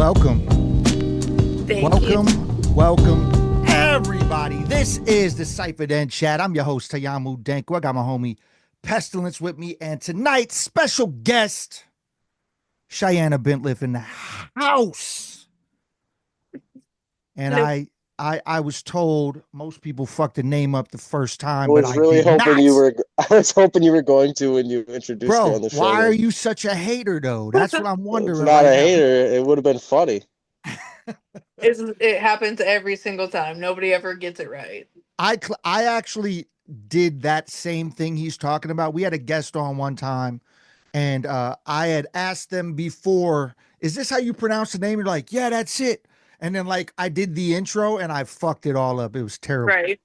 welcome. Thank you. Welcome, everybody. This is the CyphaDen Chat. I'm your host, Tayamu Denko. I got my homie Pestilence with me, and tonight's special guest, Shyanna Bintliff in the house. And Hello. I was told most people fucked the name up the first I time, but was I really did hoping not. you were. I was hoping you were going to when you introduced her on Bro, the show. why are Then you such a hater, though? That's what I'm it's wondering not right a now. hater. It would have been funny. It happens every single time. Nobody ever gets it right. I actually did that same thing he's talking about. We had a guest on one time, and I had asked them before, "Is this how you pronounce the name?" You're like, "Yeah, that's it." And then like I did the intro, and I fucked it all up. It was terrible. Right.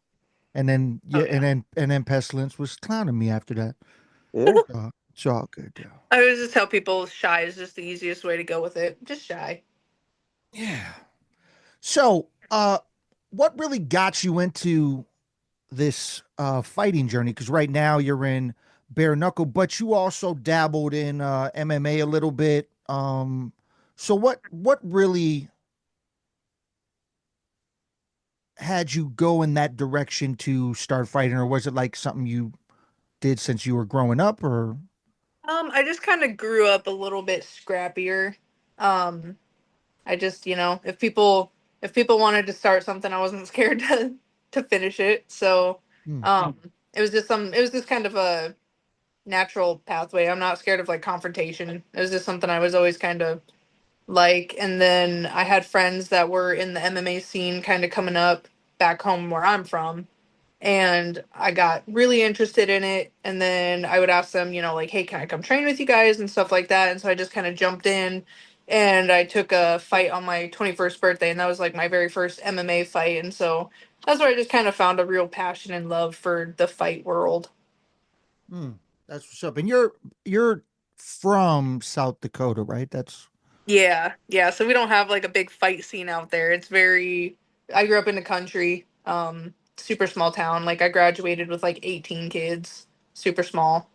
And then Oh yeah, yeah. and then Pestilence was clowning me after that. Yeah. It's all good though. I always just tell people shy is just the easiest way to go with it. Just shy. Yeah. So, what really got you into this fighting journey? Because right now you're in bare knuckle, but you also dabbled in MMA a little bit. So what really had you go in that direction to start fighting, or was it like something you did since you were growing up, or I just kind of grew up a little bit scrappier. Um, I just, if people wanted to start something, I wasn't scared to finish it. So, hmm, it was just kind of a natural pathway. I'm not scared of like confrontation. It was just something I was always kind of like. And then I had friends that were in the MMA scene kind of coming up back home where I'm from, and I got really interested in it. And then I would ask them, like, hey, can I come train with you guys and stuff like that? And so I just kind of jumped in, and I took a fight on my 21st birthday, and that was like my very first MMA fight. And so that's where I just kind of found a real passion and love for the fight world. hmm, that's what's up. And you're from South Dakota, right? That's Yeah, yeah. So we don't have like a big fight scene out there. It's very. I grew up in the country, super small town. Like I graduated with like 18 kids, super small.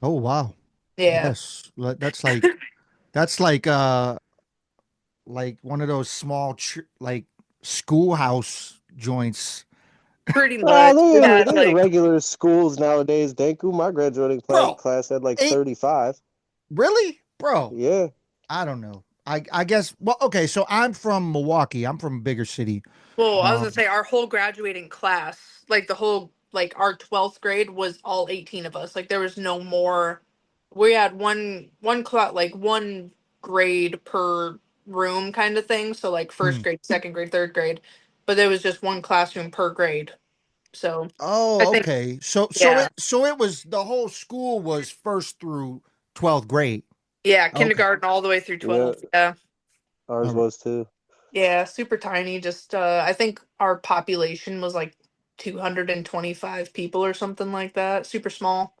oh wow, Yeah, yes, that's like one of those small like schoolhouse joints. pretty Ah, much. We had they're like, regular schools nowadays. Denku, my graduating Bro, class had like ain't 35. really, bro. Yeah. I don't know. I guess. Well, okay. So I'm from Milwaukee. I'm from a bigger city. well, I was gonna Um. say our whole graduating class, like the whole, like our 12th grade was all 18 of us. Like there was no more. We had one class, like one grade per room kind of thing. So like hmm. first grade, second grade, third grade, but there was just one classroom per grade. So I Oh, think, okay. yeah, So it was the whole school was first through 12th grade. yeah, Okay. kindergarten all the way through Yeah. 12th. Yeah, All Ours right. was too. yeah, super tiny. Just I think our population was like 225 people or something like that. Super small.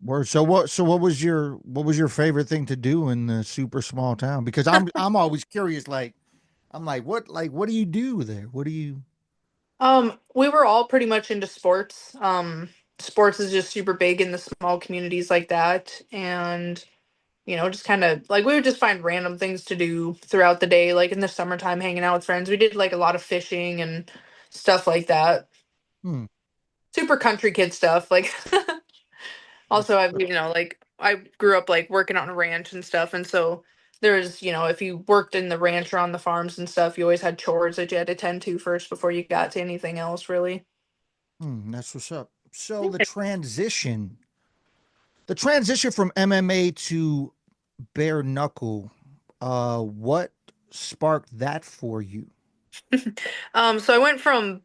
Word. So what was your favorite thing to do in the super small town? Because I'm always curious. Like I'm like what do you do there? What do you? We were all pretty much into sports. Sports is just super big in the small communities like that. And, just kind of like we would just find random things to do throughout the day, like in the summertime, hanging out with friends. We did like a lot of fishing and stuff like that. Hmm. Super country kid stuff. Like, That's also, like I grew up like working on a ranch and stuff. And so there's, if you worked in the ranch or on the farms and stuff, you always had chores that you had to tend to first before you got to anything else, really. that's what's up. So the transition from MMA to bare knuckle, what sparked that for you? So I went from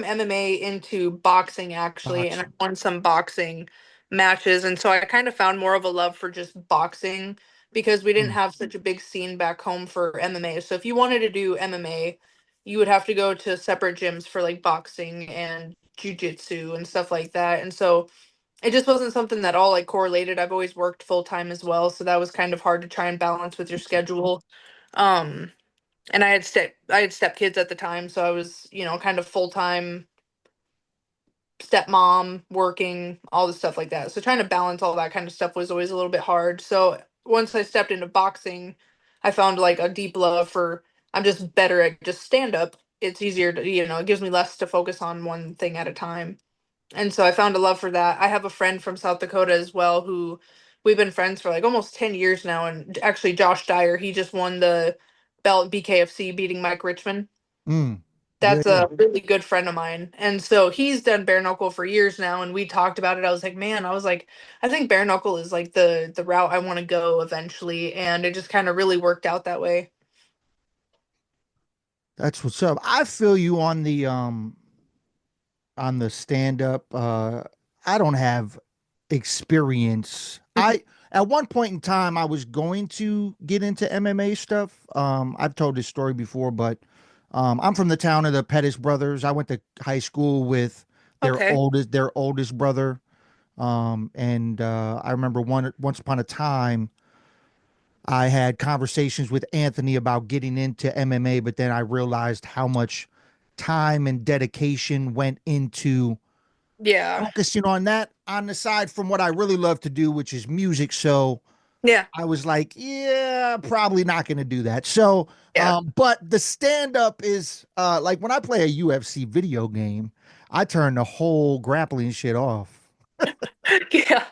MMA into boxing actually, and I Boxing. won some boxing matches, and so I kind of found more of a love for just boxing because we didn't Hmm. have such a big scene back home for MMA. So if you wanted to do MMA, you would have to go to separate gyms for like boxing and jujitsu and stuff like that. And so it just wasn't something that all like correlated. I've always worked full time as well, so that was kind of hard to try and balance with your schedule. Um, and I had step kids at the time, so I was, kind of full time stepmom, working, all the stuff like that. So trying to balance all that kind of stuff was always a little bit hard. So once I stepped into boxing, I found like a deep love for. I'm just better at just stand up. It's easier to, it gives me less to focus on one thing at a time. And so I found a love for that. I have a friend from South Dakota as well who we've been friends for like almost 10 years now. And actually, Josh Dyer, he just won the belt BKFC, beating Mike Richmond. Mm. Yeah, That's yeah. a really good friend of mine. And so he's done bare knuckle for years now. And we talked about it. I was like, man, I was like, I think bare knuckle is like the route I want to go eventually. And it just kind of really worked out that way. That's what's up. I feel you on the stand up. I don't have experience. I At one point in time I was going to get into MMA stuff. I've told this story before, but I'm from the town of the Pettis brothers. I went to high school with Okay. their oldest brother. And I remember once upon a time I had conversations with Anthony about getting into MMA, but then I realized how much time and dedication went into Yeah. focusing on that on the side from what I really love to do, which is music. So Yeah. I was like, yeah, probably not going to do that. So, Yeah. but the stand up is like when I play a UFC video game, I turn the whole grappling shit off. Yeah.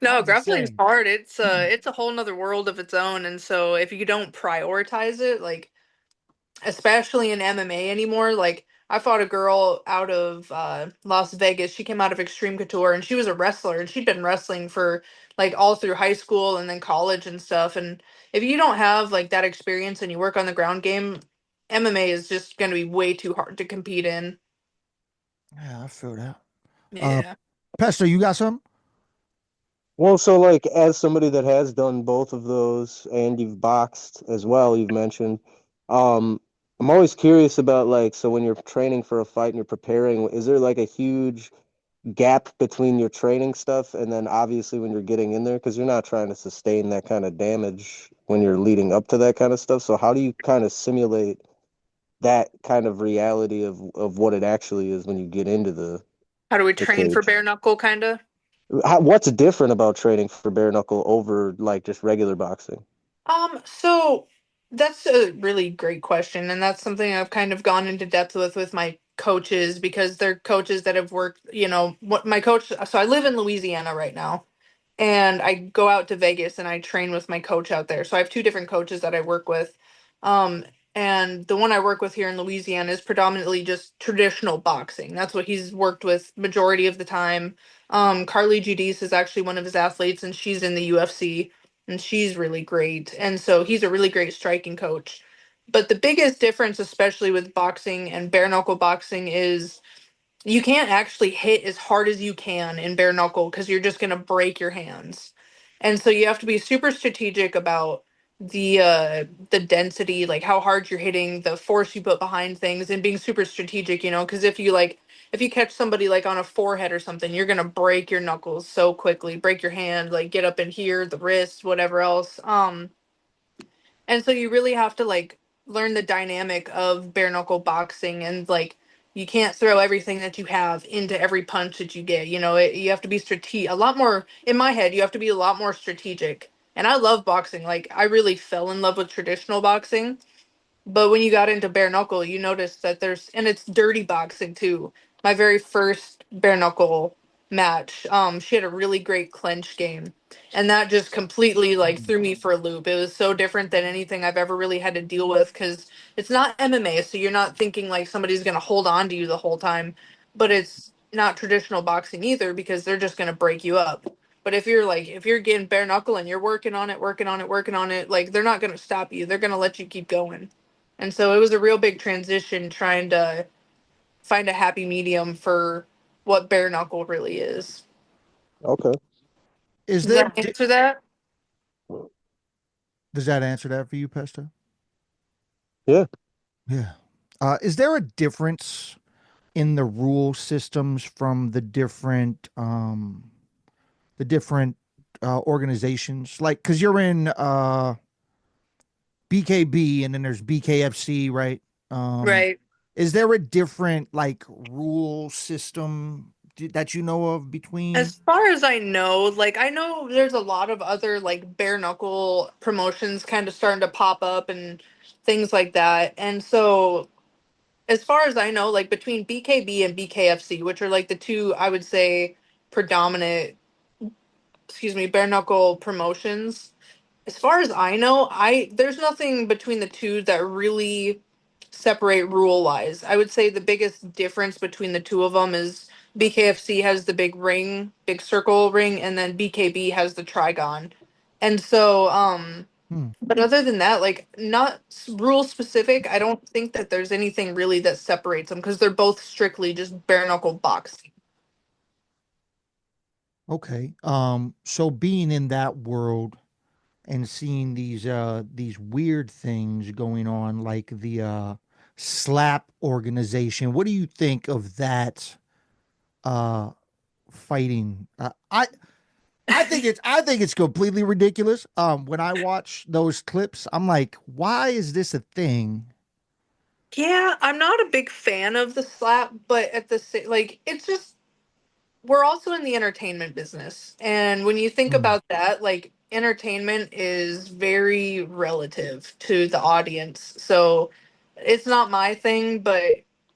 No, I'm just grappling's saying. hard. It's a whole nother world of its own. And so if you don't prioritize it, like especially in MMA anymore. Like I fought a girl out of Las Vegas. She came out of Extreme Couture and she was a wrestler and she'd been wrestling for like all through high school and then college and stuff. And if you don't have like that experience and you work on the ground game, MMA is just going to be way too hard to compete in. Yeah, I feel that. Uh, Yeah. Pester, you got some? Well, so like as somebody that has done both of those and you've boxed as well, you've mentioned, um, I'm always curious about like, so when you're training for a fight and you're preparing, is there like a huge gap between your training stuff and then obviously when you're getting in there? Because you're not trying to sustain that kind of damage when you're leading up to that kind of stuff. So how do you kind of simulate that kind of reality of what it actually is when you get into How do we the train for cage? bare knuckle kind of? What's different about training for bare knuckle over like just regular boxing? So that's a really great question, and that's something I've kind of gone into depth with my coaches because they're coaches that have worked, what my coach, so I live in Louisiana right now, and I go out to Vegas and I train with my coach out there. So I have two different coaches that I work with. Um, and the one I work with here in Louisiana is predominantly just traditional boxing. That's what he's worked with majority of the time. Carly Giudice is actually one of his athletes, and she's in the UFC, and she's really great. And so he's a really great striking coach. But the biggest difference, especially with boxing and bare knuckle boxing, is you can't actually hit as hard as you can in bare knuckle because you're just going to break your hands. And so you have to be super strategic about the density, like how hard you're hitting, the force you put behind things, and being super strategic, because if you catch somebody like on a forehead or something, you're going to break your knuckles so quickly, break your hand, like get up in here, the wrist, whatever else. And so you really have to like learn the dynamic of bare knuckle boxing, and like you can't throw everything that you have into every punch that you get. You have to be strategic. A lot more in my head. You have to be a lot more strategic. And I love boxing. Like I really fell in love with traditional boxing, but when you got into bare knuckle, you notice that and it's dirty boxing too. My very first bare knuckle match, she had a really great clinch game. And that just completely like threw me for a loop. It was so different than anything I've ever really had to deal with because it's not MMA, so you're not thinking like somebody's gonna hold on to you the whole time. But it's not traditional boxing either because they're just gonna break you up. But if you're getting bare knuckle and you're working on it, working on it, working on it, like they're not gonna stop you. They're gonna let you keep going. And so it was a real big transition trying to find a happy medium for what bare knuckle really is. Okay. Is Does there that answer that? Does that answer that for you, Pesta? Yeah. Yeah. Is there a difference in the rule systems from the different organizations? Like, because you're in BKB and then there's BKFC, right? Um, Right. is there a different like rule system that you know of between? As far as I know, like I know there's a lot of other like bare knuckle promotions kind of starting to pop up and things like that. And so as far as I know, like between BKB and BKFC, which are like the two I would say predominant, excuse me, bare knuckle promotions, as far as I know, I there's nothing between the two that really separate rule wise. I would say the biggest difference between the two of them is BKFC has the big ring, big circle ring, and then BKB has the trigon. And so, Hmm, but other than that, like not rule specific, I don't think that there's anything really that separates them because they're both strictly just bare knuckle boxing. okay. So being in that world and seeing these weird things going on, like the slap organization, what do you think of that uh fighting? I think it's completely ridiculous. When I watch those clips, I'm like, why is this a thing? Yeah, I'm not a big fan of the slap, but at the same, like it's just we're also in the entertainment business. And when you think Hmm, about that, like entertainment is very relative to the audience. So it's not my thing, but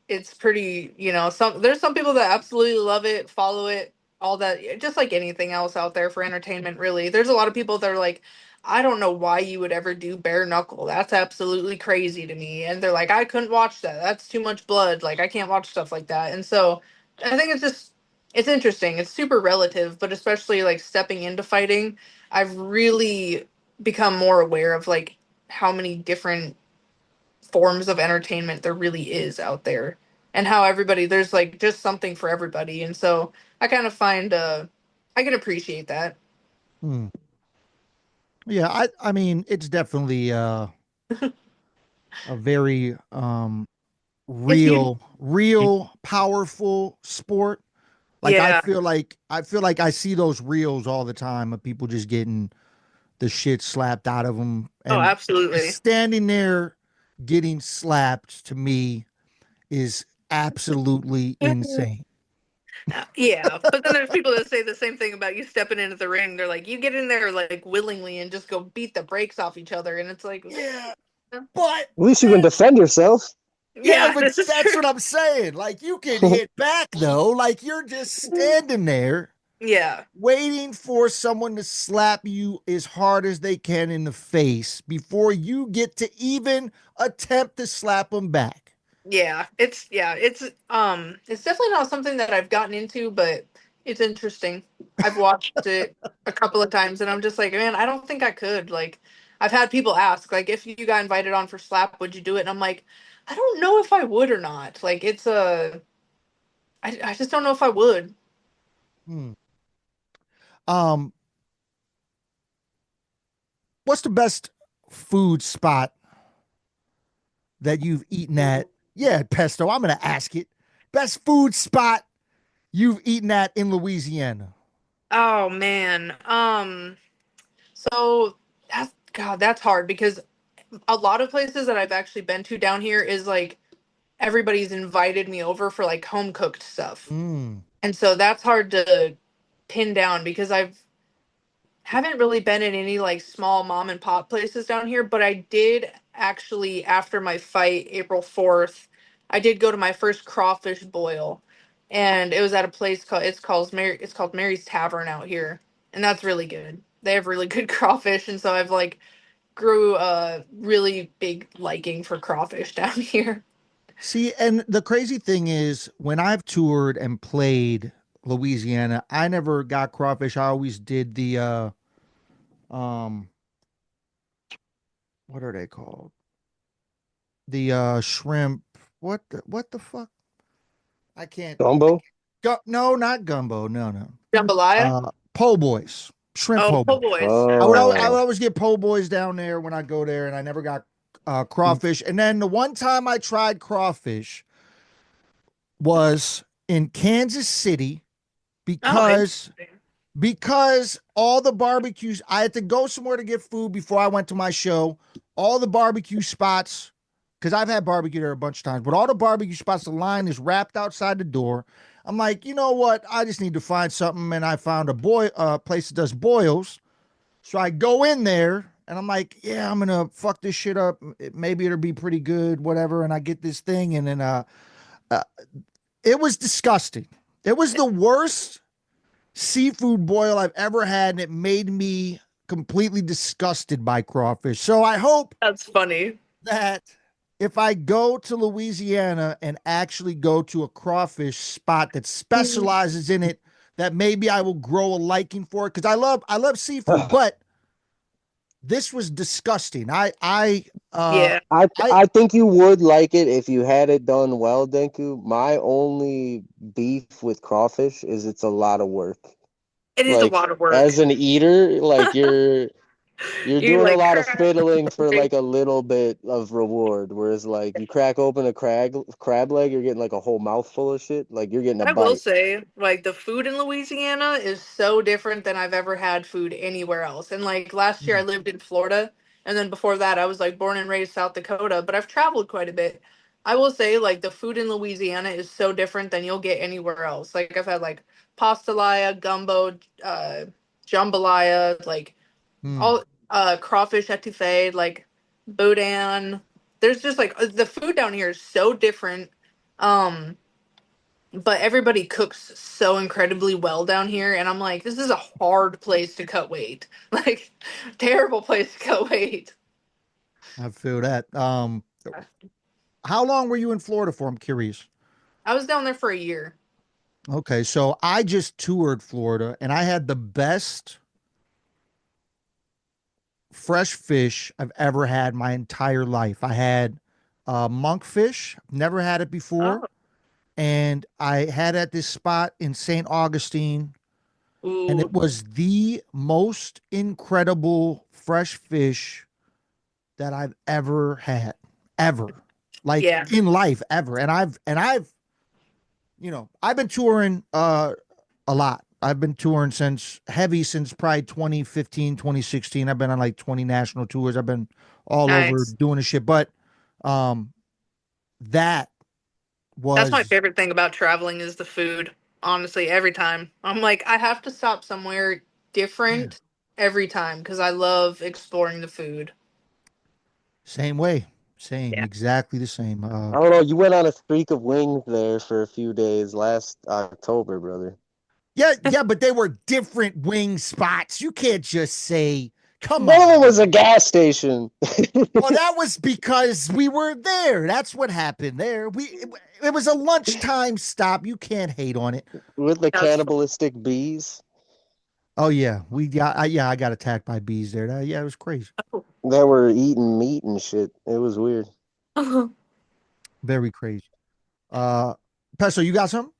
it's pretty, there's some people that absolutely love it, follow it, all that, just like anything else out there for entertainment, really. There's a lot of people that are like, I don't know why you would ever do bare knuckle. That's absolutely crazy to me. And they're like, I couldn't watch that. That's too much blood. Like I can't watch stuff like that. And so I think it's interesting. It's super relative, but especially like stepping into fighting, I've really become more aware of like how many different forms of entertainment there really is out there and how everybody there's like just something for everybody. And so I kind of find I can appreciate that. hmm. Yeah, I mean, it's definitely a very It's you. real powerful sport. Like Yeah. I feel like I see those reels all the time of people just getting the shit slapped out of them, Oh, and just absolutely. standing there getting slapped to me is absolutely insane. Yeah, but then there's people that say the same thing about you stepping into the ring. They're like, you get in there like willingly and just go beat the brakes off each other, and it's like, Yeah, but At least you can man, defend yourself. yeah, yeah, but this is that's true. what I'm saying. Like you can hit back though. Like you're just standing there Yeah, waiting for someone to slap you as hard as they can in the face before you get to even attempt to slap them back. it's definitely not something that I've gotten into, but it's interesting. I've watched it a couple of times, and I'm just like, man, I don't think I could. Like, I've had people ask, like, if you got invited on for slap, would you do it? And I'm like, I don't know if I would or not. Like, I just don't know if I would. Hmm. Um, what's the best food spot that you've eaten at? Yeah, pesto. I'm gonna ask it. Best food spot you've eaten at in Louisiana. Oh man. So that's hard because a lot of places that I've actually been to down here is like everybody's invited me over for like home cooked stuff. Mm. And so that's hard to pin down because I've haven't really been in any like small mom and pop places down here, but I did actually after my fight April 4th, I did go to my first crawfish boil. And it was at a place called it's called Mary's Tavern out here. And that's really good. They have really good crawfish, and so I've like grew a really big liking for crawfish down here. See, and the crazy thing is, when I've toured and played Louisiana, I never got crawfish. I always did the um what are they called? The shrimp. What the fuck? I Gumbo. can't no, not gumbo. No, no. Jambalaya? Po' boys. Shrimp Oh, po' po' boys. boys. I would Oh. always get po' boys down there when I go there, and I never got crawfish. And then the one time I tried crawfish was in Kansas City Oh, because interesting. all the barbecues, I had to go somewhere to get food before I went to my show. All the barbecue spots, because I've had barbecue there a bunch of times, but all the barbecue spots, the line is wrapped outside the door. I'm like, you know what? I just need to find something, and I found a boy place that does boils. So I go in there, and I'm like, yeah, I'm gonna fuck this shit up. Maybe it'll be pretty good, whatever. And I get this thing, and then uh it was disgusting. It was the worst seafood boil I've ever had, and it made me completely disgusted by crawfish. So I hope That's funny. that if I go to Louisiana and actually go to a crawfish spot that Mhm. specializes in it, that maybe I will grow a liking for it because I love seafood, but this was disgusting. Yeah, I I think you would like it if you had it done well, Denku. My only beef with crawfish is it's a lot of work. it is a Like lot of work. as an eater, like you're You doing a like lot of crab. fiddling for like a little bit of reward. Whereas like you crack open a crab leg, you're getting like a whole mouthful of shit. Like you're getting a I will bite. say, like, the food in Louisiana is so different than I've ever had food anywhere else. And like last year I lived in Florida, and then before that I was like born and raised South Dakota, but I've traveled quite a bit. I will say like the food in Louisiana is so different than you'll get anywhere else. Like I've had like pastalaya, gumbo, jambalaya, like mm, all crawfish etouffee, like boudin. There's just like the food down here is so different. Um but everybody cooks so incredibly well down here, and I'm like, this is a hard place to cut weight. Like terrible place to cut weight. I feel that. How long were you in Florida for? I'm curious. I was down there for a year. Okay, so I just toured Florida and I had the best fresh fish I've ever had my entire life. I had monkfish, never had it before, Oh. and I had at this spot in St. Augustine, and it Ooh. was the most incredible fresh fish that I've ever had, ever, like Yeah. in life, ever. I've been touring a lot. I've been touring since heavy since probably 2015, 2016. I've been on like 20 national tours. I've been all over Nice. doing the shit. But um that That's my was favorite thing about traveling is the food. Honestly, every time. I'm like, I have to stop somewhere yeah, different every time because I love exploring the food. same way. Same, Yeah. exactly the same. I don't know. You went on a streak of wings there for a few days last October, brother. Yeah, yeah, but they were different wing spots. You can't just say, come One of them on, was a man. gas station Well, that was because we were there. That's what happened there. It was a lunchtime stop. You can't hate on it. with the That's cannibalistic bees. Oh yeah, I got attacked by bees there. Yeah, it was crazy. fun. That were eating meat and shit. It was weird. Very crazy. Uh Peso, you got something?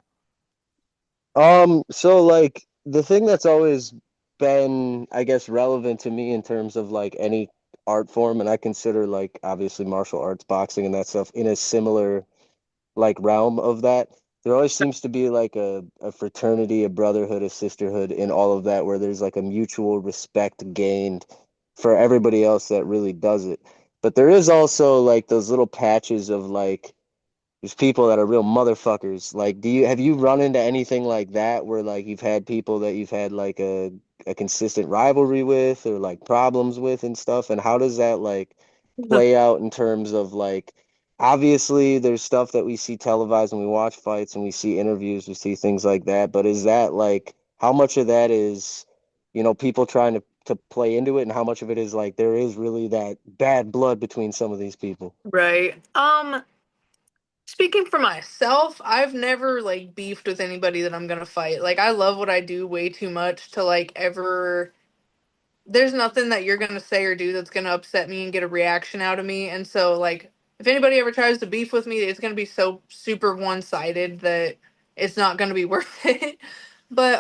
So like the thing that's always been, I guess, relevant to me in terms of like any art form, and I consider like obviously martial arts, boxing and that stuff in a similar like realm of that. There always seems to be like a fraternity, a brotherhood, a sisterhood in all of that, where there's like a mutual respect gained for everybody else that really does it. But there is also like those little patches of like there's people that are real motherfuckers. Like, do you have you run into anything like that where like you've had people that you've had like a consistent rivalry with or like problems with and stuff? And how does that like play out in terms of like obviously there's stuff that we see televised and we watch fights and we see interviews, we see things like that, but is that like how much of that is, people trying to play into it and how much of it is like there is really that bad blood between some of these people? Right. Speaking for myself, I've never like beefed with anybody that I'm gonna fight. Like I love what I do way too much to like ever there's nothing that you're gonna say or do that's gonna upset me and get a reaction out of me. And so like if anybody ever tries to beef with me, it's gonna be so super one sided that it's not gonna be worth it. But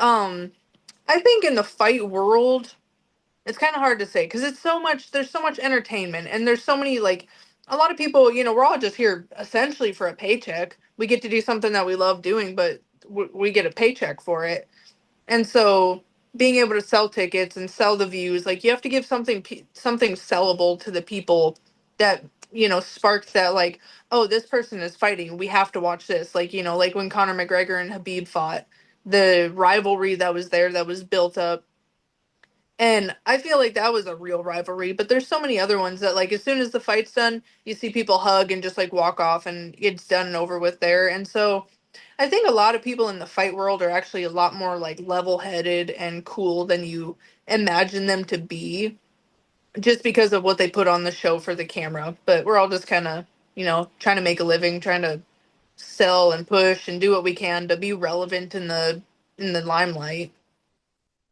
I think in the fight world, it's kind of hard to say because it's so much. There's so much entertainment, and there's so many like a lot of people. We're all just here essentially for a paycheck. We get to do something that we love doing, but we get a paycheck for it. And so being able to sell tickets and sell the views, like you have to give something sellable to the people that sparked that, like, oh, this person is fighting, we have to watch this, like, like when Conor McGregor and Habib fought, the rivalry that was there, that was built up. And I feel like that was a real rivalry, but there's so many other ones that, like, as soon as the fight's done, you see people hug and just like walk off and it's done and over with there. And so I think a lot of people in the fight world are actually a lot more like level-headed and cool than you imagine them to be, just because of what they put on the show for the camera. But we're all just kind of, trying to make a living, trying to sell and push and do what we can to be relevant in the limelight.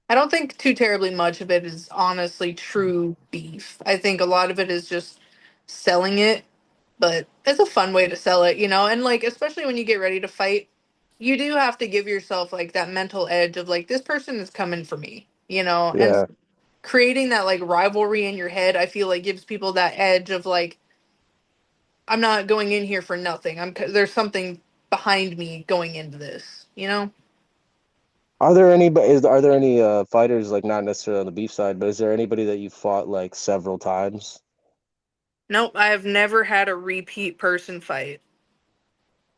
I don't think too terribly much of it is honestly true beef. I think a lot of it is just selling it, but it's a fun way to sell it, and like, especially when you get ready to fight, you do have to give yourself like that mental edge of like, this person is coming for me, and Yeah. creating that like rivalry in your head, I feel like gives people that edge of like, I'm not going in here for nothing. There's something behind me going into this. Are there any fighters, like not necessarily on the beef side, but is there anybody that you fought like several times? Nope, I have never had a repeat person fight.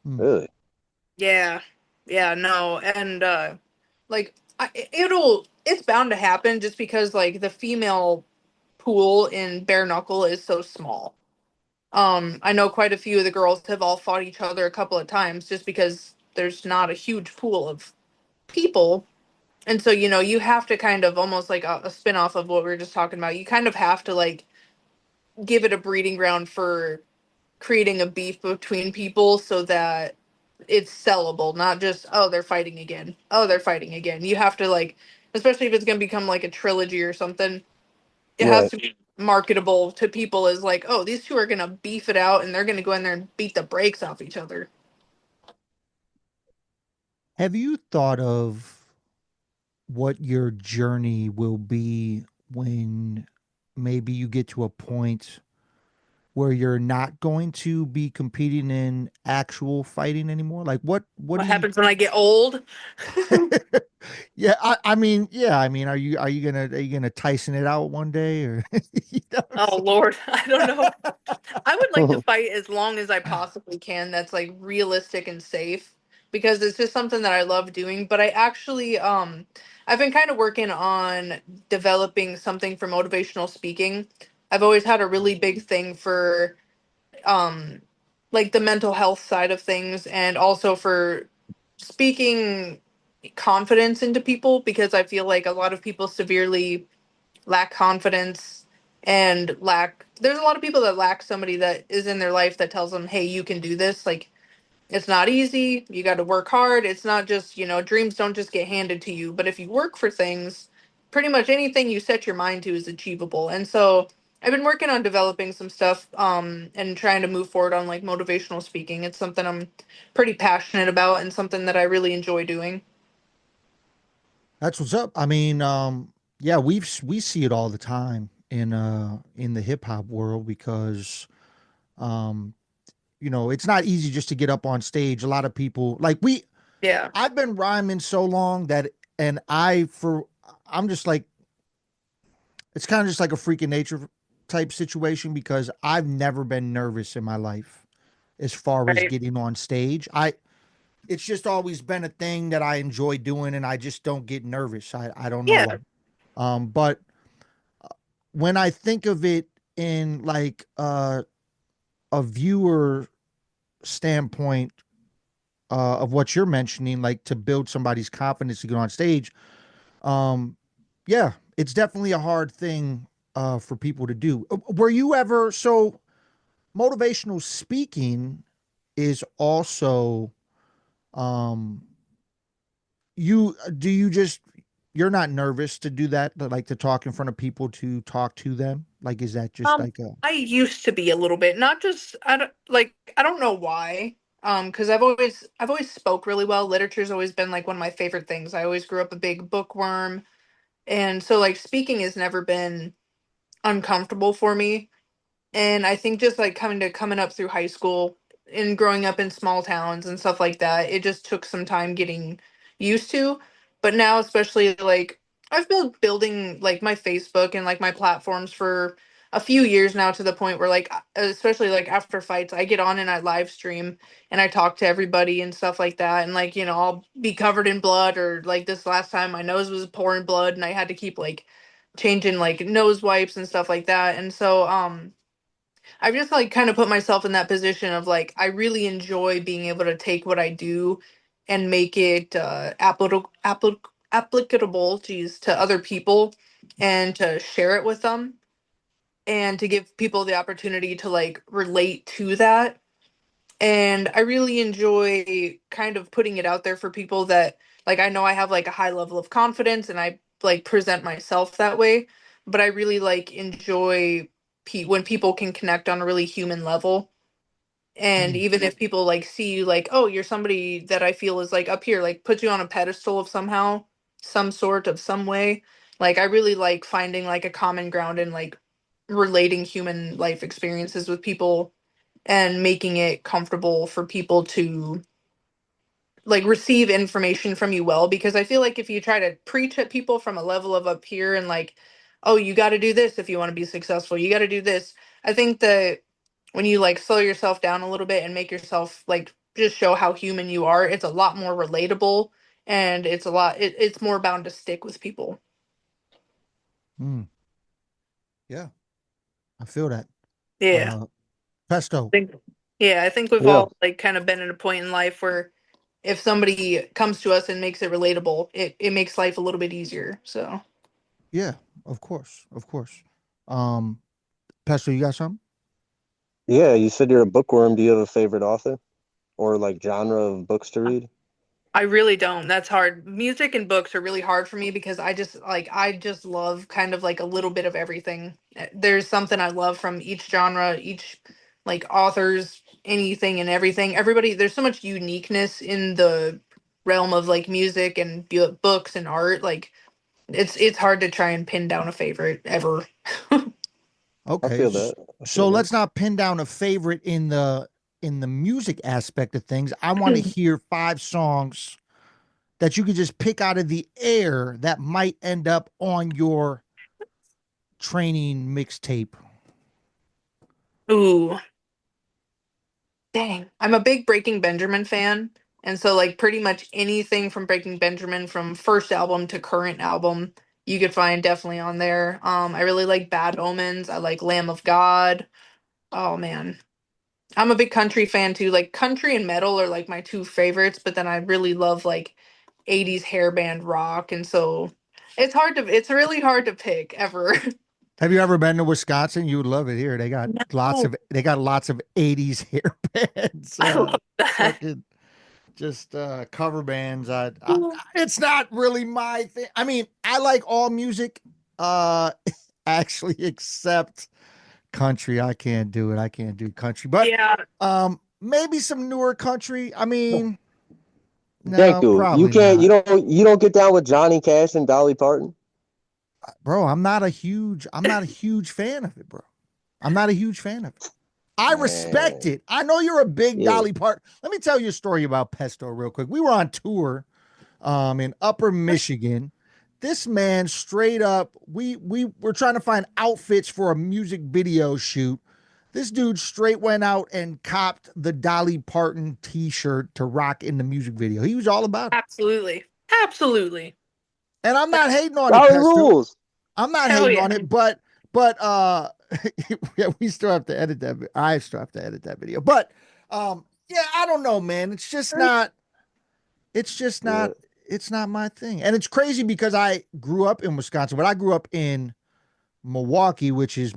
Hmm. Really? Yeah. Yeah, no. And like it's bound to happen just because like the female pool in bare knuckle is so small. I know quite a few of the girls have all fought each other a couple of times just because there's not a huge pool of people. And so, you have to kind of almost like a spin-off of what we were just talking about. You kind of have to like give it a breeding ground for creating a beef between people so that it's sellable, not just, oh, they're fighting again. Oh, they're fighting again. You have to like, especially if it's going to become like a trilogy or something, it has Right. to be marketable to people as like, oh, these two are going to beef it out and they're going to go in there and beat the brakes off each other. Have you thought of what your journey will be when maybe you get to a point where you're not going to be competing in actual fighting anymore? Like what What do you happens when I get old? Yeah, I mean, are you gonna Tyson it out one day or you know what I'm Oh Lord, I don't know. I would like to fight as long as I possibly can. That's like realistic and safe because it's just something that I love doing. But I actually, I've been kind of working on developing something for motivational speaking. I've always had a really big thing for, um, like the mental health side of things and also for speaking confidence into people because I feel like a lot of people severely lack confidence and lack there's a lot of people that lack somebody that is in their life that tells them, hey, you can do this. Like, it's not easy, you got to work hard. It's not just, dreams don't just get handed to you, but if you work for things, pretty much anything you set your mind to is achievable. And so I've been working on developing some stuff, and trying to move forward on like motivational speaking. It's something I'm pretty passionate about and something that I really enjoy doing. That's what's up. I mean, yeah, we see it all the time in the hip hop world because um it's not easy just to get up on stage. A lot of people like we Yeah. I've been rhyming so long that and I'm just like it's kind of just like a freak of nature type situation because I've never been nervous in my life as far as Right. getting on stage. It's just always been a thing that I enjoy doing and I just don't get nervous. I don't know why. Yeah. But when I think of it in like a viewer standpoint of what you're mentioning, like to build somebody's confidence to get on stage, um, yeah, it's definitely a hard thing for people to do. Were you ever so motivational speaking is also um you just you're not nervous to do that, like to talk in front of people to talk to them? Like, is that just Um, like a I used to be a little bit, not just I don't know why. Because I've always spoke really well. Literature's always been like one of my favorite things. I always grew up a big bookworm, and so like speaking has never been uncomfortable for me. And I think just like coming up through high school and growing up in small towns and stuff like that, it just took some time getting used to. But now, especially like I've been building like my Facebook and like my platforms for a few years now, to the point where like especially like after fights, I get on and I live stream and I talk to everybody and stuff like that. And like, I'll be covered in blood, or like this last time my nose was pouring blood and I had to keep like changing like nose wipes and stuff like that. And so I've just like kind of put myself in that position of like I really enjoy being able to take what I do and make it applicable, geez, to other people, and to share it with them, and to give people the opportunity to like relate to that. And I really enjoy kind of putting it out there for people that, like, I know I have like a high level of confidence and I like present myself that way, but I really like enjoy when people can connect on a really human level. And Mm, even if people like see you like, oh, you're somebody that I feel is like up here, like puts you on a pedestal of somehow, some sort of some way. Like I really like finding like a common ground and like relating human life experiences with people, and making it comfortable for people to like receive information from you well. Because I feel like if you try to preach at people from a level of up here and like, oh, you got to do this if you want to be successful, you got to do this, I think that when you like slow yourself down a little bit and make yourself like just show how human you are, it's a lot more relatable, and it's more bound to stick with people. mm, yeah, I feel that. Yeah. Uh, Pesto. Think yeah, I think we've Yeah. all like kind of been at a point in life where if somebody comes to us and makes it relatable, it makes life a little bit easier. So Yeah, of course, of course. Um, Pesto, you got something? Yeah, you said you're a bookworm. Do you have a favorite author or like genre of books to read? I really don't. That's hard. Music and books are really hard for me because I just love kind of like a little bit of everything. There's something I love from each genre, each like authors, anything and everything. Everybody, there's so much uniqueness in the realm of like music and books and art. Like it's hard to try and pin down a favorite ever. I Okay, feel that. I so feel that. let's not pin down a favorite in the music aspect of things. I want to hear 5 songs that you could just pick out of the air that might end up on your training mixtape. Ooh, dang. I'm a big Breaking Benjamin fan. And so like pretty much anything from Breaking Benjamin from first album to current album, you could find definitely on there. I really like Bad Omens. I like Lamb of God. Oh man. I'm a big country fan too. Like country and metal are like my two favorites, but then I really love like 80s hair band rock. And so it's really hard to pick ever. Have you ever been to Wisconsin? You would love it here. No, They got lots of 80s hair bands. I love that. Fucking just cover bands. It's not really my thing. I mean, I like all music actually except country. I can't do it. I can't do country. But Yeah, maybe some newer country. I mean, Thank no, you. You probably can't. not. You don't get down with Johnny Cash and Dolly Parton. Bro, I'm not a huge fan of it, bro. I'm not a huge fan of it. I respect Man, it. I know you're a big yeah. Dolly Parton. Let me tell you a story about Pesto real quick. We were on tour in Upper Michigan. This man straight up, we were trying to find outfits for a music video shoot. This dude straight went out and copped the Dolly Parton t-shirt to rock in the music video. He was all about it. absolutely. Absolutely. And I'm not hating on it, Dolly Pesto. rules. I'm not Hell hating yeah. on it, but yeah, we still have to edit that. I still have to edit that video. But yeah, I don't know, man. It's just Yeah, not it's not my thing. And it's crazy because I grew up in Wisconsin, but I grew up in Milwaukee, which is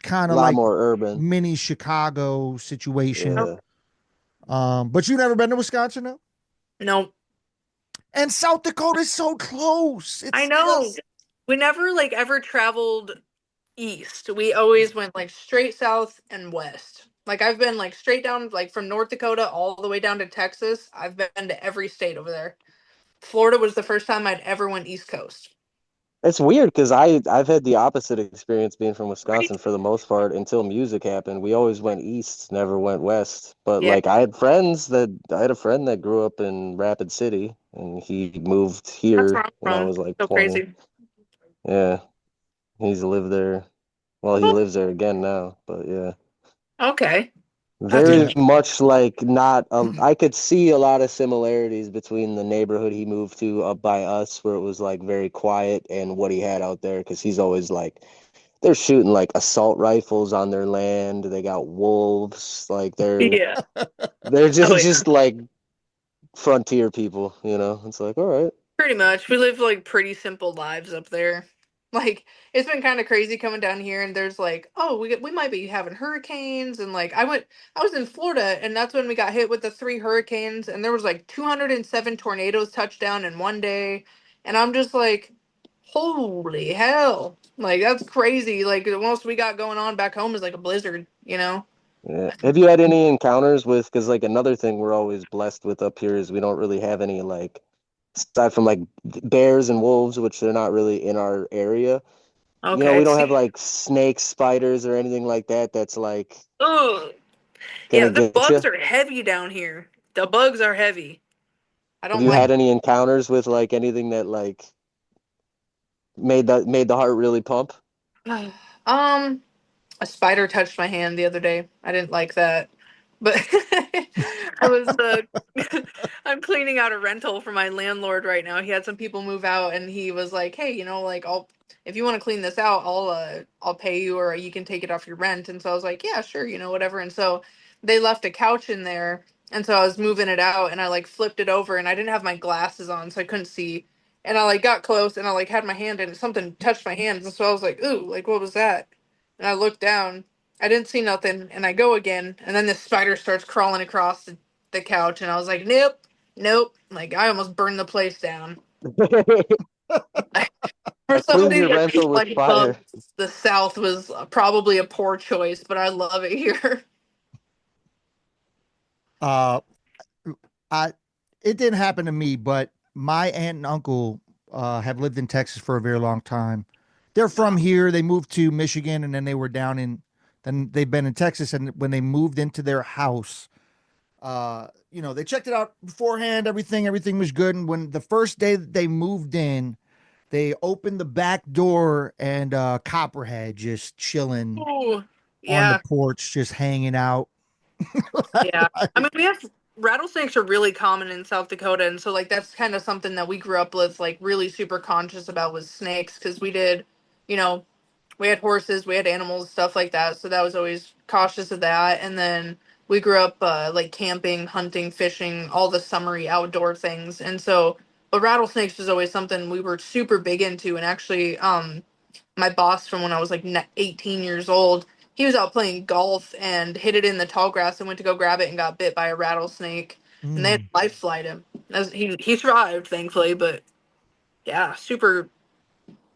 kind a of lot like more urban. mini Chicago situation. Yeah, But you never been to Wisconsin, no? No, And South Dakota is so close. I It's know. just We never like ever traveled east. We always went like straight south and west. Like I've been like straight down like from North Dakota all the way down to Texas. I've been to every state over there. Florida was the first time I'd ever went East Coast. it's weird because I've had the opposite experience being from Right? Wisconsin for the most part until music happened. We always went east, never went west. But Yeah, like I had a friend that grew up in Rapid City and he moved that's here where I'm when I from. was like So 20. crazy. Yeah, he's lived there Well, he lives there again now, but yeah. Okay. That's Very Yeah. interesting. much like not I could see a lot of similarities between the neighborhood he moved to up by us, where it was like very quiet, and what he had out there, because he's always like they're shooting like assault rifles on their land. They got wolves, like Yeah. they're Oh yeah. just like frontier people, you know. It's like, all right. Pretty much. We live like pretty simple lives up there. Like it's been kind of crazy coming down here and there's like, oh, we might be having hurricanes and like I was in Florida and that's when we got hit with the three hurricanes and there was like 207 tornadoes touched down in one day and I'm just like, holy hell. Like that's crazy. Like the most we got going on back home is like a blizzard, you know? Yeah. Have you had any encounters with, because like another thing we're always blessed with up here is we don't really have any like, aside from like bears and wolves, which they're not really in our area. You know, we Okay. don't have like snakes, spiders, or anything like that that's like Ugh. gonna Yeah, the get you. bugs are heavy down here. The bugs are heavy. I Have don't you like had any encounters with like anything that like made the heart really pump? um a spider touched my hand the other day. I didn't like that. But I was I'm cleaning out a rental for my landlord right now. He had some people move out and he was like, "Hey, you know, like I'll if you want to clean this out, I'll pay you or you can take it off your rent." And so I was like, "Yeah, sure, you know, whatever." And so they left a couch in there and so I was moving it out and I like flipped it over and I didn't have my glasses on so I couldn't see. And I like got close and I like had my hand in it. Something touched my hands and so I was like, "Ooh, like what was that?" And I looked down. I didn't see nothing, and I go again, and then this spider starts crawling across the couch, and I was like, "Nope, nope!" Like I almost burned the place down. For I cleaned somebody your that rental doesn't with like bugs, fire. the South was probably a poor choice, but I love it here. Uh, I it didn't happen to me, but my aunt and uncle have lived in Texas for a very long time. They're from here. They moved to Michigan, and then they were down in. Then they've been in Texas, and when they moved into their house, they checked it out beforehand. Everything was good. And when the first day that they moved in, they opened the back door, and Copperhead just chilling Oh, on the yeah, porch, just hanging out. yeah. I mean, Like, we have rattlesnakes are really common in South Dakota, and so like that's kind of something that we grew up with, like really super conscious about was snakes because we did, you know, we had horses, we had animals, stuff like that. So that was always cautious of that. And then we grew up like camping, hunting, fishing, all the summery outdoor things. And so, but rattlesnakes was always something we were super big into. And actually, my boss from when I was like 18 years old, he was out playing golf and hit it in the tall grass and went to go grab it and got bit by a rattlesnake. And they had mm. to life flight him. He survived, thankfully, but yeah, super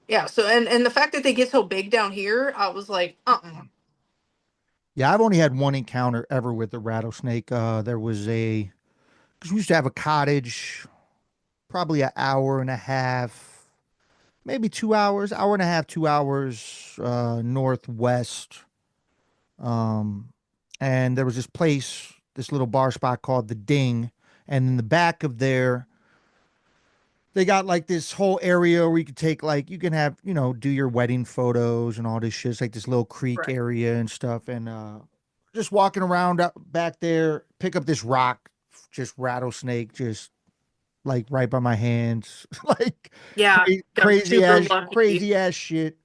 yeah, so and the fact that they get so big down here, I was like, uh-uh. Yeah, I've only had one encounter ever with a rattlesnake. There was because we used to have a cottage, probably an hour and a half, maybe 2 hours, hour and a half, 2 hours northwest. Um, and there was this place, this little bar spot called the Ding, and in the back of there, they got like this whole area where you could take like you can have do your wedding photos and all this shit. It's like this little creek Right. area and stuff, and just walking around out back there, pick up this rock, just rattlesnake, just like right by my hands, like Yeah, got super lucky. crazy ass shit.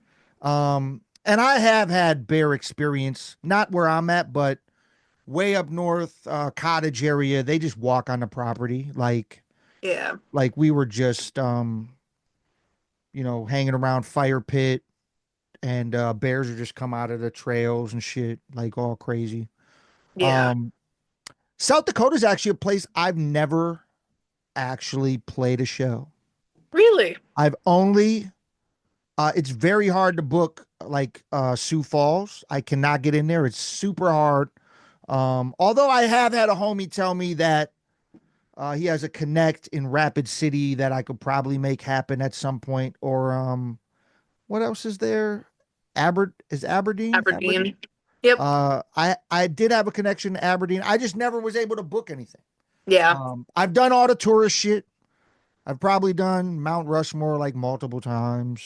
And I have had bear experience, not where I'm at, but way up north, cottage area. They just walk on the property, Yeah. like we were just hanging around fire pit, and bears are just come out of the trails and shit, like all crazy. Yeah. Um, South Dakota is actually a place I've never actually played a show. Really? I've only it's very hard to book like Sioux Falls. I cannot get in there. It's super hard. Although I have had a homie tell me that he has a connect in Rapid City that I could probably make happen at some point. Or what else is there? Aberdeen? Aberdeen. Aberdeen. Yep. I did have a connection to Aberdeen. I just never was able to book anything. Yeah. I've done all the tourist shit. I've probably done Mount Rushmore like multiple times.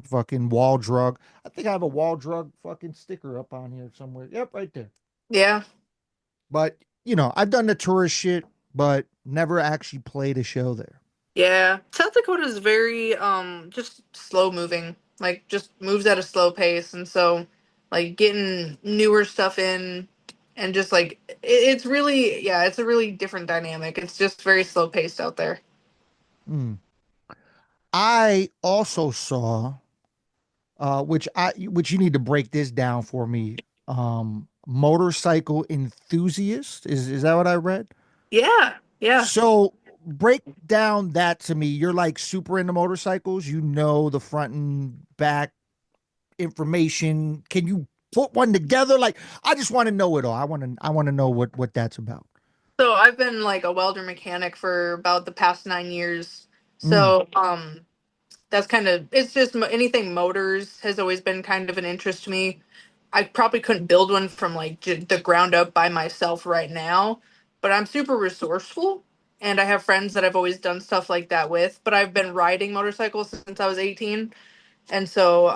fucking wall drug. I think I have a wall drug fucking sticker up on here somewhere. Yep, right there. Yeah. But I've done the tourist shit, but never actually played a show there. Yeah. South Dakota is very just slow moving. Like just moves at a slow pace, and so like getting newer stuff in and just like it's really, yeah, it's a really different dynamic. It's just very slow paced out there. Hmm. I also saw, which you need to break this down for me. Motorcycle enthusiast, is that what I read? Yeah. Yeah. So break down that to me. You're like super into motorcycles. You know the front and back information. Can you put one together? Like, I just want to know it all. I want to know what that's about. So I've been like a welder mechanic for about the past 9 years. Mm, So that's kind of, it's just anything motors has always been kind of an interest to me. I probably couldn't build one from like the ground up by myself right now, but I'm super resourceful and I have friends that I've always done stuff like that with, but I've been riding motorcycles since I was 18. And so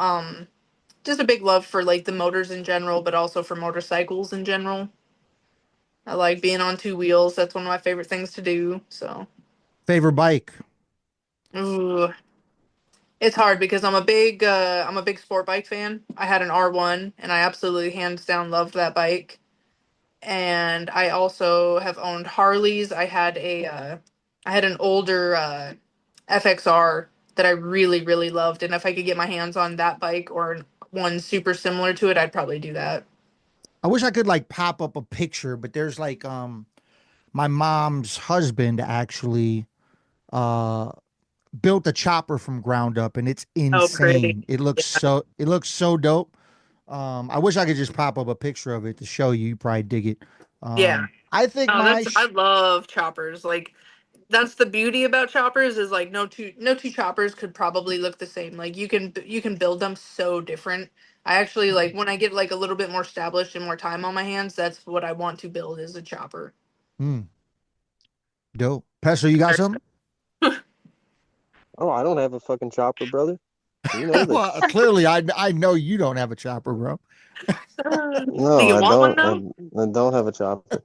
just a big love for like the motors in general, but also for motorcycles in general. I like being on two wheels. That's one of my favorite things to do. So, favorite bike? ooh, it's hard because I'm a big sport bike fan. I had an R1 and I absolutely hands down loved that bike. And I also have owned Harleys. I had an older FXR that I really really loved, and if I could get my hands on that bike or one super similar to it, I'd probably do that. I wish I could like pop up a picture, but there's like my mom's husband actually uh built a chopper from ground up, and it's Oh, pretty. insane. It looks so dope. I wish I could just pop up a picture of it to show you. You probably dig it. Yeah. I think Oh, I love choppers. Like that's the beauty about choppers is like no two choppers could probably look the same. Like you can build them so different. I actually like when I get like a little bit more established and more time on my hands, that's what I want to build is a chopper. mm, dope. Pesto, you got something? Oh, I don't have a fucking chopper, brother. You know Well, this. clearly, I know you don't have a chopper, bro. Do No, you I want one don't. though? I don't have a chopper.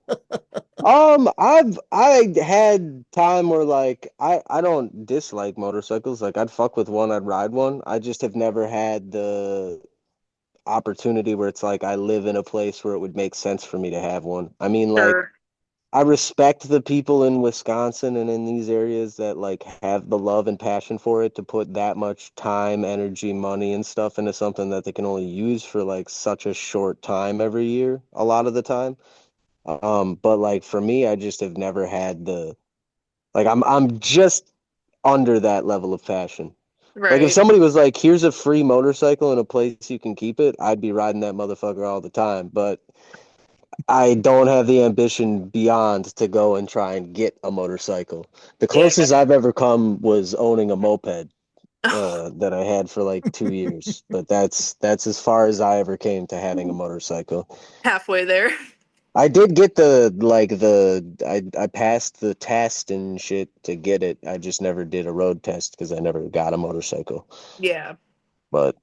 I had time where like I don't dislike motorcycles. Like I'd fuck with one, I'd ride one. I just have never had the opportunity where it's like I live in a place where it would make sense for me to have one. I mean, like Sure. I respect the people in Wisconsin and in these areas that like have the love and passion for it to put that much time, energy, money and stuff into something that they can only use for like such a short time every year, a lot of the time. But like for me, I just have never had the like I'm just under that level of passion. Like if Right. somebody was like, "Here's a free motorcycle and a place you can keep it," I'd be riding that motherfucker all the time. But I don't have the ambition beyond to go and try and get a motorcycle. The Yeah. closest I've ever come was owning a moped that I had for like 2 years, but that's as far as I ever came to having a motorcycle. Halfway there. I did get I passed the test and shit to get it. I just never did a road test because I never got a motorcycle. Yeah. But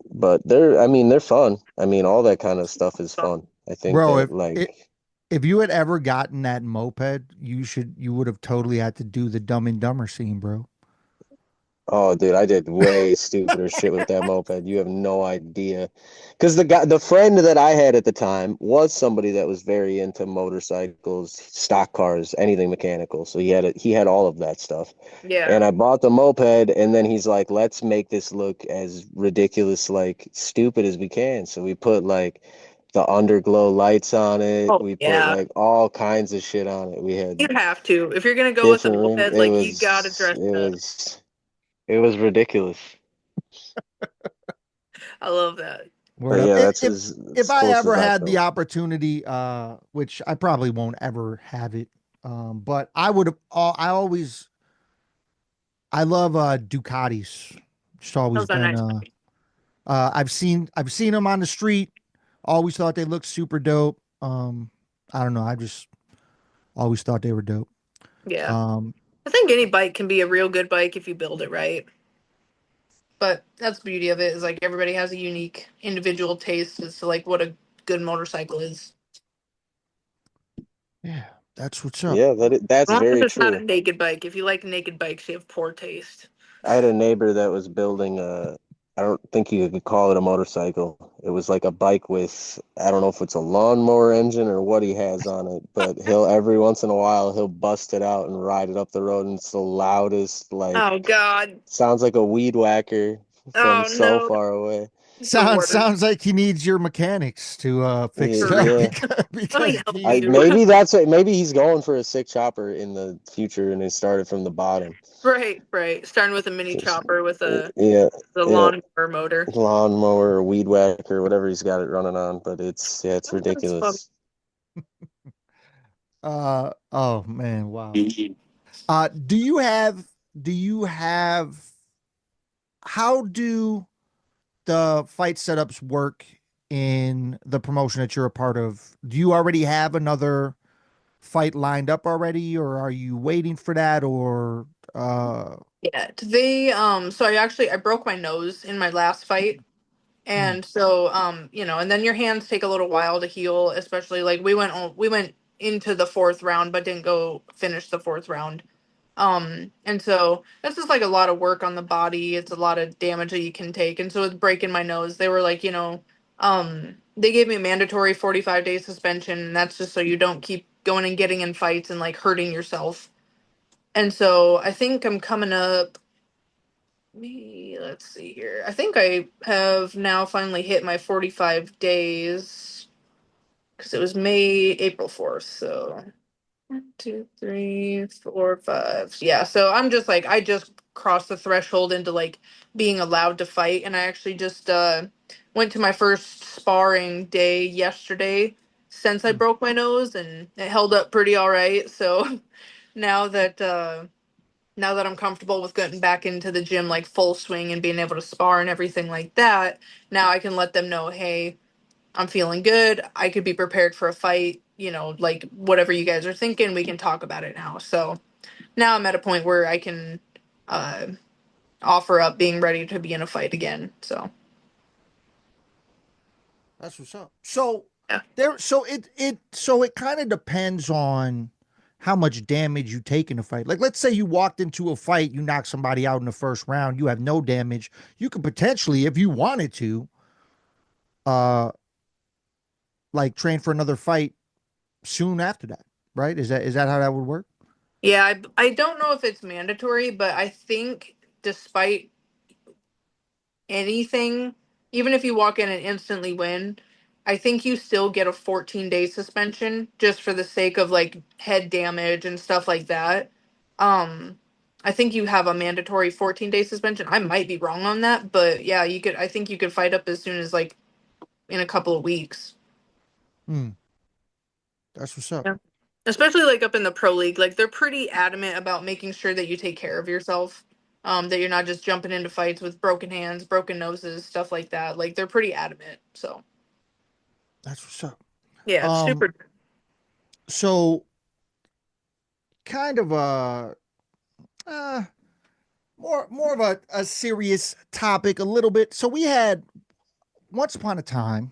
they're I mean they're fun. I mean all that kind of stuff is fun. I think Bro, that if like if you had ever gotten that moped, you would have totally had to do the Dumb and Dumber scene, bro. oh, dude, I did way stupider shit with that moped. You have no idea. Because the friend that I had at the time was somebody that was very into motorcycles, stock cars, anything mechanical. So he had all of that stuff. Yeah. And I bought the moped, and then he's like, "Let's make this look as ridiculous, like stupid as we can." So we put like the underglow lights on it. Oh We put yeah. like all kinds of shit on it. We You had have to. If you're gonna go with a different moped, rim. like you gotta dress It it up. was it was ridiculous. I love that. Word But up. yeah, If that's if as if I close ever as I had the felt. opportunity, which I probably won't ever have it, but I would have. I love Ducatis. Just always Those are been. nice. I've seen them on the street. Always thought they looked super dope. I don't know. I just always thought they were dope. Yeah. Um, I think any bike can be a real good bike if you build it right. But that's the beauty of it is like everybody has a unique individual taste as to like what a good motorcycle is. Yeah, that's what's up. Yeah, that's As long as very it's not a true. naked bike. If you like naked bikes, you have poor taste. I had a neighbor that was building I don't think you could call it a motorcycle. It was like a bike with, I don't know if it's a lawnmower engine or what he has on it, but he'll every once in a while he'll bust it out and ride it up the road, and it's the loudest, like Oh God. sounds like a weed whacker from Oh so no. far away. It's the Sounds worst. sounds like he needs your mechanics to fix Yeah, it up Correct. yeah. Let me because help I geez. you. maybe that's what maybe he's going for a sick chopper in the future and he started from the bottom. Right, right. Starting with a mini Just chopper with a yeah, the yeah. lawnmower motor. Lawnmower or weed whacker, whatever he's got it running on. But it's yeah, it's Oh, that's fun. ridiculous. Oh man, wow. Do you have how do the fight setups work in the promotion that you're a part of? Do you already have another fight lined up already, or are you waiting for that, or uh Yeah. They so I broke my nose in my last fight. mm, And so and then your hands take a little while to heal, especially like we went into the fourth round but didn't go finish the fourth round. And so that's just like a lot of work on the body. It's a lot of damage that you can take. And so with breaking my nose, they were like, they gave me a mandatory 45-day suspension, and that's just so you don't keep going and getting in fights and like hurting yourself. And so I think I'm coming up me let's see here. I think I have now finally hit my 45 days because it was May, April 4th. So 1, 2, 3, 4, 5. Yeah, so I'm just like I just crossed the threshold into like being allowed to fight, and I actually just went to my first sparring day yesterday since I mm, broke my nose, and it held up pretty all right. So now that now that I'm comfortable with getting back into the gym like full swing and being able to spar and everything like that, now I can let them know, hey, I'm feeling good. I could be prepared for a fight. Like whatever you guys are thinking, we can talk about it now. So now I'm at a point where I can uh, offer up being ready to be in a fight again. So that's what's up. So yeah, it kind of depends on how much damage you take in a fight. Like let's say you walked into a fight, you knock somebody out in the first round, you have no damage. You could potentially, if you wanted to, uh like train for another fight soon after that, right? Is that how that would work? yeah. I don't know if it's mandatory, but I think despite anything, even if you walk in and instantly win, I think you still get a 14-day suspension just for the sake of like head damage and stuff like that. Um, I think you have a mandatory 14-day suspension. I might be wrong on that, but yeah, I think you could fight up as soon as like in a couple of weeks. Hmm, that's what's up. Yeah. Especially like up in the pro league, like they're pretty adamant about making sure that you take care of yourself. That you're not just jumping into fights with broken hands, broken noses, stuff like that. Like they're pretty adamant. So That's what's up. yeah, it's Um, super. so kind of uh more of a serious topic a little bit. So we had once upon a time,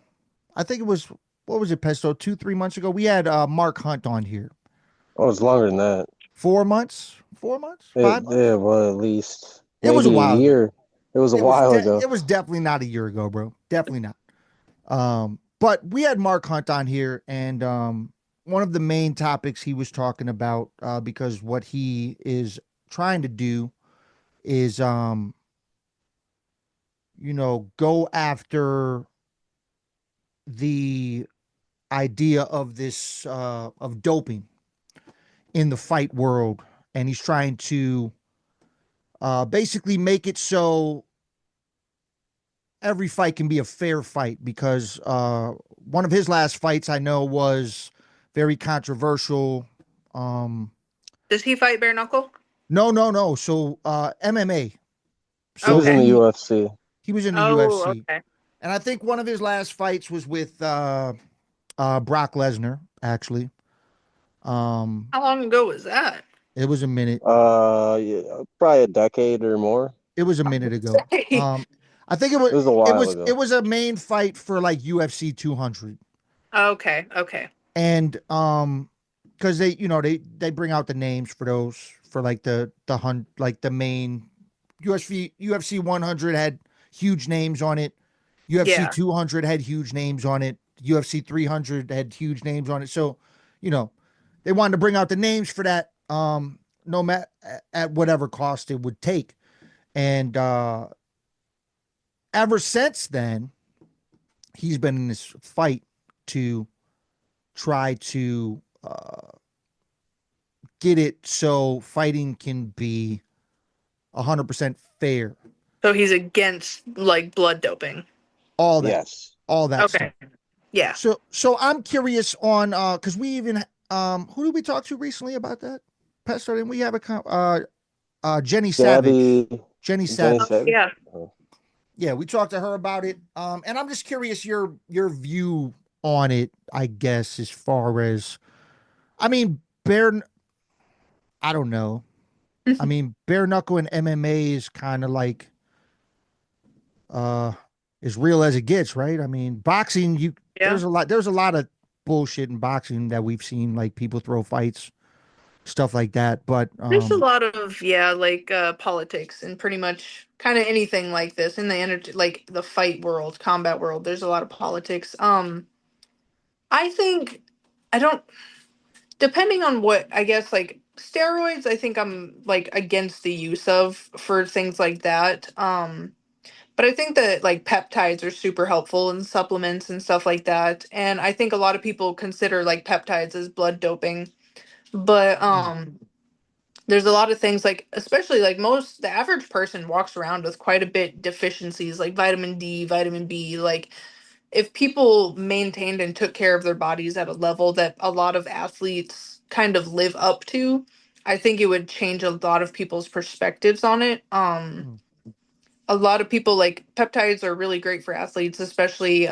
I think it was what was it, Pesto, 2, 3 months ago, we had Mark Hunt on here. Oh, it's longer than that. 4 months, 4 months, It, 5 months. yeah, well, at least It was a maybe a while ago. year. It was a while ago. It was definitely not a year ago, bro. Definitely not. But we had Mark Hunt on here, and one of the main topics he was talking about, because what he is trying to do is, go after the idea of this of doping in the fight world, and he's trying to basically make it so every fight can be a fair fight because one of his last fights I know was very controversial. Um, Does he fight bare knuckle? no, no, no. So MMA. He So was in Okay. the he UFC. he was in the Oh, UFC, okay. and I think one of his last fights was with Brock Lesnar. Actually, um, How long ago was that? it was a minute. Yeah, probably a decade or more. It was a minute ago. Say. I think It was a while it ago. was a main fight for like UFC 200. Okay, okay. And because they they bring out the names for those for like the hunt like the main UFC 100 had huge names on it. UFC Yeah. 200 had huge names on it. UFC 300 had huge names on it. So, you know, they wanted to bring out the names for that no matter at whatever cost it would take. And ever since then, he's been in this fight to try to get it so fighting can be 100% fair. So he's against like blood doping. All that, Yes. all that stuff. Okay. Yeah. So I'm curious on because we even who did we talk to recently about that? Pastor, didn't we have a Jenny Savage? Gabby, Jenny Jenny Oh, Savage. Savage. yeah. Oh. Yeah, we talked to her about it. And I'm just curious your view on it, I guess, as far as I mean, I don't know. I mean, bare knuckle and MMA is kind of like uh as real as it gets, right? I mean, boxing, you Yeah. there's a lot of bullshit in boxing that we've seen, like people throw fights, stuff like that. But There's a lot of yeah, like politics and pretty much kind of anything like this in the energy like the fight world, combat world. There's a lot of politics. I think I don't depending on what I guess like steroids, I think I'm like against the use of for things like that. But I think that like peptides are super helpful in supplements and stuff like that. And I think a lot of people consider like peptides as blood doping. But mm, there's a lot of things like especially like most the average person walks around with quite a bit deficiencies like vitamin D, vitamin B, like if people maintained and took care of their bodies at a level that a lot of athletes kind of live up to, I think it would change a lot of people's perspectives on it. mm, A lot of people like peptides are really great for athletes, especially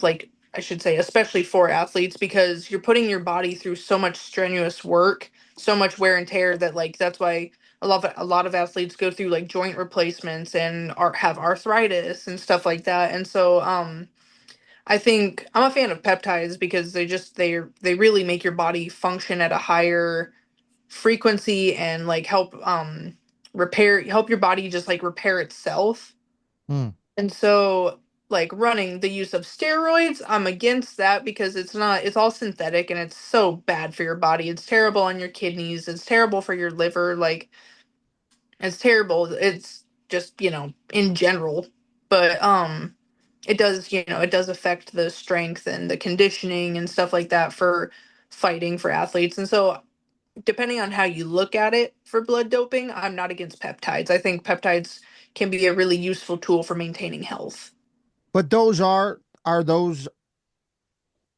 like I should say especially for athletes because you're putting your body through so much strenuous work, so much wear and tear that like that's why a lot of athletes go through like joint replacements and have arthritis and stuff like that. And so I think I'm a fan of peptides because they really make your body function at a higher frequency and like help your body just like repair itself. mm. And so like running the use of steroids, I'm against that because it's all synthetic and it's so bad for your body. It's terrible on your kidneys, it's terrible for your liver, like it's terrible. It's just, in general. But it does, it does affect the strength and the conditioning and stuff like that for fighting for athletes. And so depending on how you look at it for blood doping, I'm not against peptides. I think peptides can be a really useful tool for maintaining health. But are those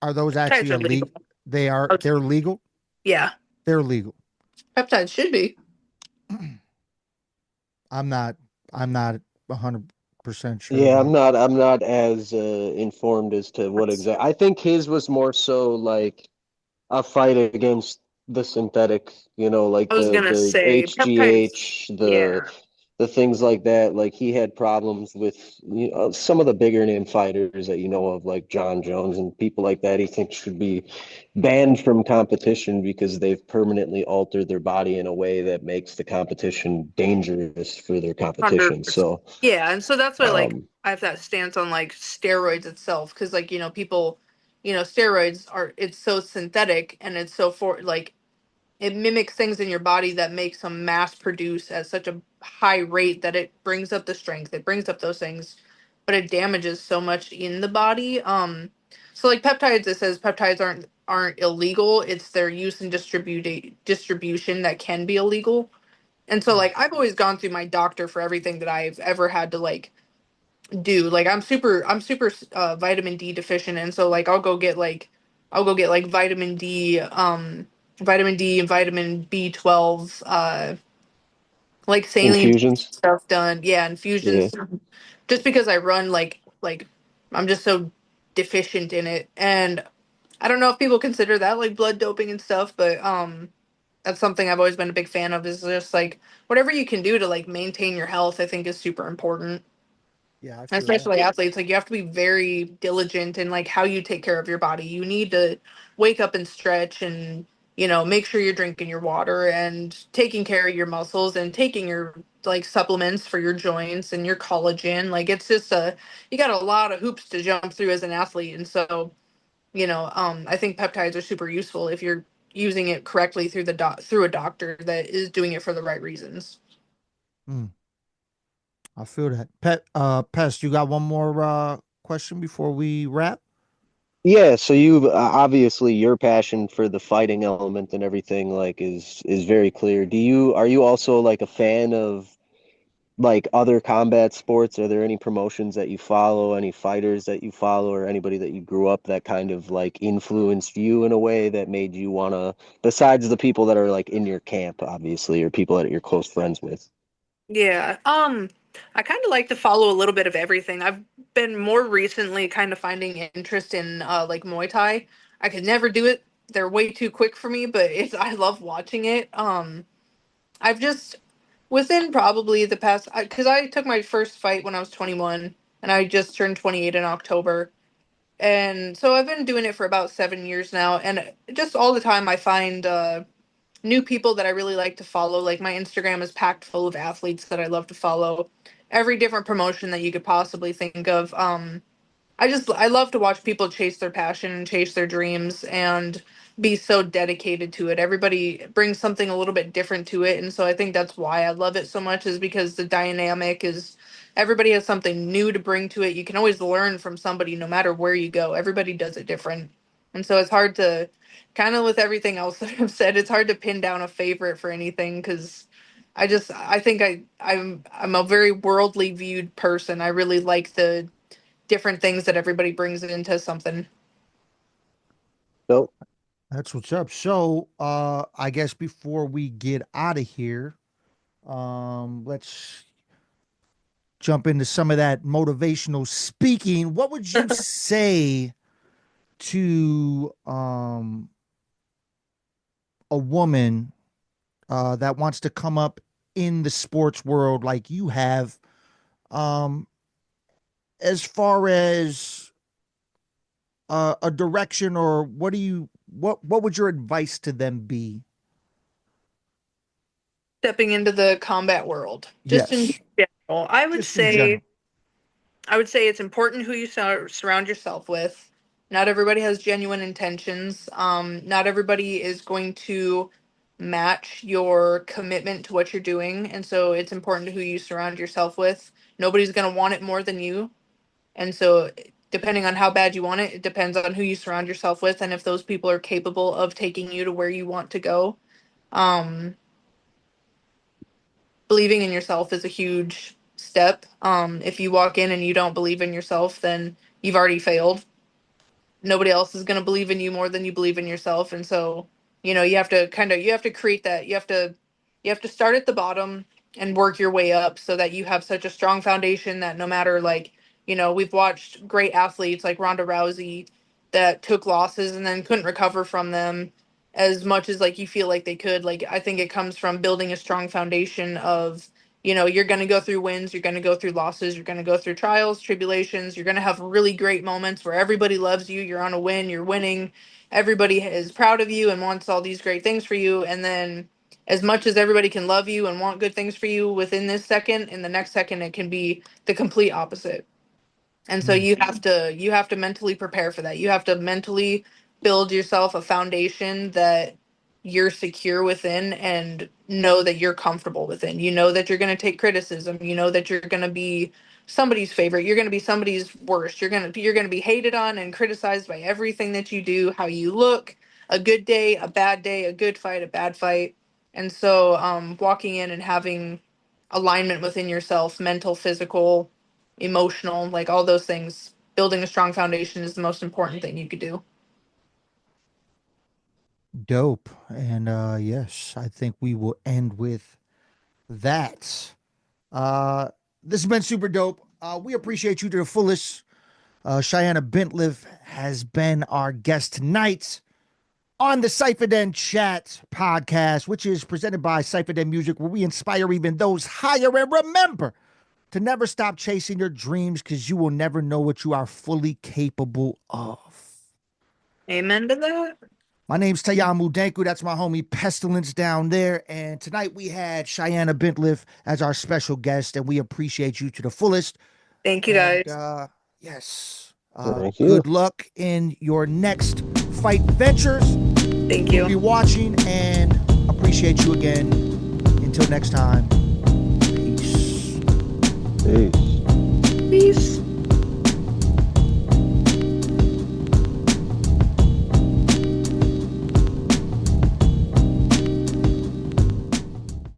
Peptides actually are legal. illegal? Oh, They're legal. yeah, They're legal. peptides should be. I'm not I'm not 100% sure Yeah, on. I'm not as informed as to what exact. I think his was more so like a fight against the synthetic, like I was gonna the say peptides. HGH, Yeah, the things like that. Like he had problems with some of the bigger name fighters that you know of, like John Jones and people like that. He thinks should be banned from competition because they've permanently altered their body in a way that makes the competition dangerous for their competition. 100%. So, Yeah, and so that's why like um, I have that stance on like steroids itself because like people, steroids are it's so synthetic and it's so for like it mimics things in your body that makes them mass produce at such a high rate that it brings up the strength, it brings up those things, but it damages so much in the body. So like peptides, it says peptides aren't illegal, it's their use and distribution that can be illegal. And so Mm. like I've always gone through my doctor for everything that I've ever had to like do. Like I'm super vitamin D deficient and so like I'll go get like vitamin D and vitamin B12 like saline infusions. stuff done. Yeah, Yeah. infusions just because I run like I'm just so deficient in it. And I don't know if people consider that like blood doping and stuff, but that's something I've always been a big fan of, is just like whatever you can do to like maintain your health, I think is super important. Yeah, I feel that. Especially athletes, like you have to be very diligent in like how you take care of your body. You need to wake up and stretch and, make sure you're drinking your water and taking care of your muscles and taking your like supplements for your joints and your collagen. Like it's just you got a lot of hoops to jump through as an athlete. And so, I think peptides are super useful if you're using it correctly through through a doctor that is doing it for the right reasons. Mm, I feel that. Pest, you got one more question before we wrap? Yeah, so you obviously your passion for the fighting element and everything like is very clear. Are you also like a fan of like other combat sports? Are there any promotions that you follow, any fighters that you follow, or anybody that you grew up that kind of like influenced you in a way that made you wanna, besides the people that are like in your camp, obviously, or people that you're close friends with? Yeah. I kind of like to follow a little bit of everything. I've been more recently kind of finding interest in like Muay Thai. I could never do it. They're way too quick for me, but it's I love watching it. I've just within probably the past cuz I took my first fight when I was 21 and I just turned 28 in October. And so I've been doing it for about 7 years now, and just all the time I find new people that I really like to follow. Like my Instagram is packed full of athletes that I love to follow. Every different promotion that you could possibly think of. I love to watch people chase their passion and chase their dreams and be so dedicated to it. Everybody brings something a little bit different to it, and so I think that's why I love it so much, is because the dynamic is everybody has something new to bring to it. You can always learn from somebody no matter where you go. Everybody does it different. And so it's hard to kind of with everything else that I've said, it's hard to pin down a favorite for anything cuz I think I'm a very worldly viewed person. I really like the different things that everybody brings into something. Nope. That's what's up. So, I guess before we get out of here, let's jump into some of that motivational speaking. What would you say to a woman that wants to come up in the sports world like you have, um, as far as a direction, or what would your advice to them be? Stepping into the combat world, just in Yes, general, just in general. I would say it's important who you surround yourself with. Not everybody has genuine intentions. Not everybody is going to match your commitment to what you're doing, and so it's important who you surround yourself with. Nobody's going to want it more than you, and so depending on how bad you want it, it depends on who you surround yourself with and if those people are capable of taking you to where you want to go. Um, Believing in yourself is a huge step. If you walk in and you don't believe in yourself, then you've already failed. Nobody else is going to believe in you more than you believe in yourself, and so you have to you have to create that. You have to start at the bottom and work your way up so that you have such a strong foundation that no matter like we've watched great athletes like Ronda Rousey that took losses and then couldn't recover from them as much as like you feel like they could. Like I think it comes from building a strong foundation of you're going to go through wins, you're going to go through losses, you're going to go through trials, tribulations, you're going to have really great moments where everybody loves you, you're on a win, you're winning, everybody is proud of you and wants all these great things for you. And then as much as everybody can love you and want good things for you within this second, in the next second it can be the complete opposite. And so Mm, you have to mentally prepare for that. You have to mentally build yourself a foundation that you're secure within and know that you're comfortable within. You know that you're going to take criticism. You know that you're going to be somebody's favorite. You're going to be somebody's worst. You're going to be hated on and criticized by everything that you do, how you look, a good day, a good fight, a bad fight. And so walking in and having alignment within yourself, mental, physical, emotional, like all those things. Building a strong foundation is the most important thing you could do. dope. And yes, I think we will end with that. Uh, this has been super dope. We appreciate you to the fullest. Shyanna Bintliff has been our guest tonight. on the CyphaDen Chat podcast, which is presented by CyphaDen Music, where we inspire even those higher. And remember to never stop chasing your dreams, because you will never know what you are fully capable of. Amen to that. My name's Tayamu Denku. That's my homie Pestilence down there. And tonight we had Shyanna Bintliff as our special guest, and we appreciate you to the fullest. Thank you And guys. yes, Thank you. good luck in your next fight ventures. Thank We'll be you. watching and appreciate you again. Until next time.